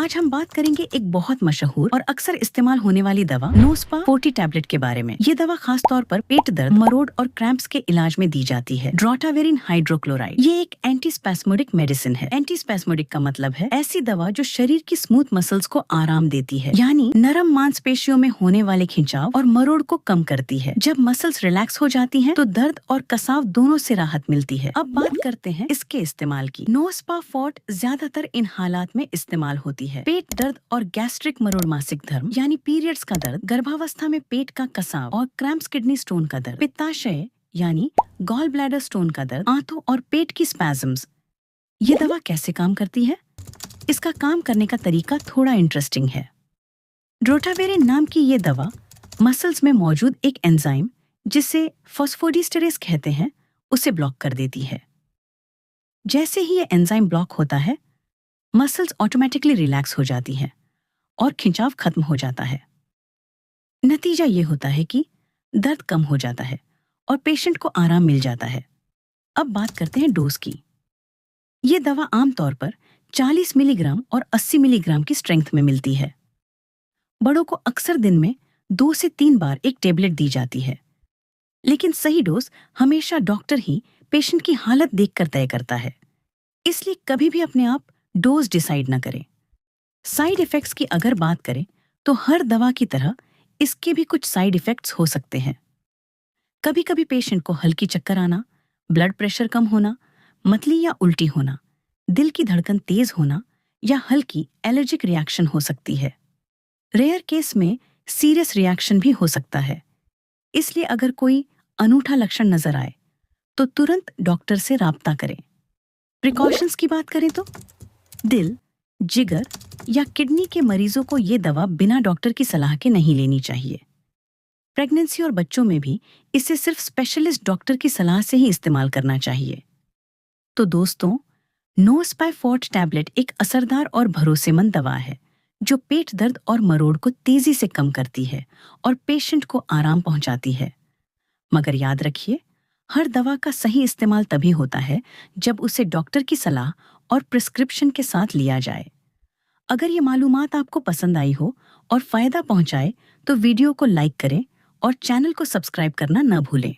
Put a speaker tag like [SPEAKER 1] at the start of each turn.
[SPEAKER 1] आज हम बात करेंगे एक बहुत मशहूर और अक्सर इस्तेमाल होने वाली दवा नोस्पा 40 टैबलेट के बारे में। ये दवा खास तौर पर पेट दर्द, मरोड़ और क्रैम्प्स के इलाज में दी जाती है। ड्रोटावेरिन हाइड्रोक्लोराइड ये एक एंटीस्पैस्मोडिक मेडिसिन है। एंटीस्पैस्मोडिक का मतलब है ऐसी दवा जो शरीर की स्मूथ मसल्स को आराम देती है, यानी नरम मांसपेशियों में होने वाले खिंचाव और मरोड़ को कम करती है। जब मसल्स रिलैक्स हो जाती हैं, तो दर्द और कसाव दोनों से राहत मिलती है। अब बात करते हैं इसके इस्तेमाल की। नोस्पा 40 ज्यादातर इन हालात में इस्तेमाल होती है। पेट दर्द और गैस्ट्रिक मरोड़, मासिक धर्म यानी पीरियड्स का दर्द, गर्भावस्था में पेट का कसाव और क्रैम्प्स, किडनी स्टोन का दर्द, पित्ताशय यानी गॉल ब्लैडर स्टोन का दर्द, आंतों और पेट की स्पैज्म्स। ये दवा कैसे काम करती है? इसका काम करने का तरीका थोड़ा इंटरेस्टिंग है। ड्रोटावेरिन नाम की ये दवा मसल्स में मौजूद एक एंजाइम, जिसे फॉस्फोडीस्टेरेस कहते हैं, उसे ब्लॉक कर देती है। जैसे ही ये एंजाइम ब्लॉक होता है, मसल्स ऑटोमेटिकली रिलैक्स हो जाती हैं और खिंचाव खत्म हो जाता है। नतीजा ये होता है कि दर्द कम हो जाता है और पेशेंट को आराम मिल जाता है। अब बात करते हैं डोज की। ये दवा आमतौर पर 40 मिलीग्राम और 80 मिलीग्राम की स्ट्रेंथ में मिलती है। बड़ों को अक्सर दिन में 2 से 3 बार एक टेबलेट दी जाती है, लेकिन सही डोज हमेशा डॉक्टर ही पेशेंट की हालत देखकर तय करता है। इसलिए कभी भी अपने आप डोज डिसाइड न करें। साइड इफेक्ट्स की अगर बात करें, तो हर दवा की तरह इसके भी कुछ साइड इफेक्ट्स हो सकते हैं। कभी कभी पेशेंट को हल्की चक्कर आना, ब्लड प्रेशर कम होना, मतली या उल्टी होना, दिल की धड़कन तेज होना या हल्की एलर्जिक रिएक्शन हो सकती है। रेयर केस में सीरियस रिएक्शन भी हो सकता है। इसलिए अगर कोई अनूठा लक्षण नजर आए, तो तुरंत डॉक्टर से राब्ता करें। प्रिकॉशंस की बात करें तो दिल, जिगर या किडनी के मरीजों को ये दवा बिना डॉक्टर की सलाह के नहीं लेनी चाहिए। प्रेगनेंसी और बच्चों में भी इसे सिर्फ स्पेशलिस्ट डॉक्टर की सलाह से ही इस्तेमाल करना चाहिए। तो दोस्तों, नोस्पा 40 टैबलेट एक असरदार और भरोसेमंद दवा है, जो पेट दर्द और मरोड़ को तेजी से कम करती है और पेशेंट को आराम पहुंचाती है। मगर याद रखिए, हर दवा का सही इस्तेमाल तभी होता है जब उसे डॉक्टर की सलाह और प्रिस्क्रिप्शन के साथ लिया जाए। अगर ये मालूमात आपको पसंद आई हो और फायदा पहुंचाए, तो वीडियो को लाइक करें और चैनल को सब्सक्राइब करना न भूलें।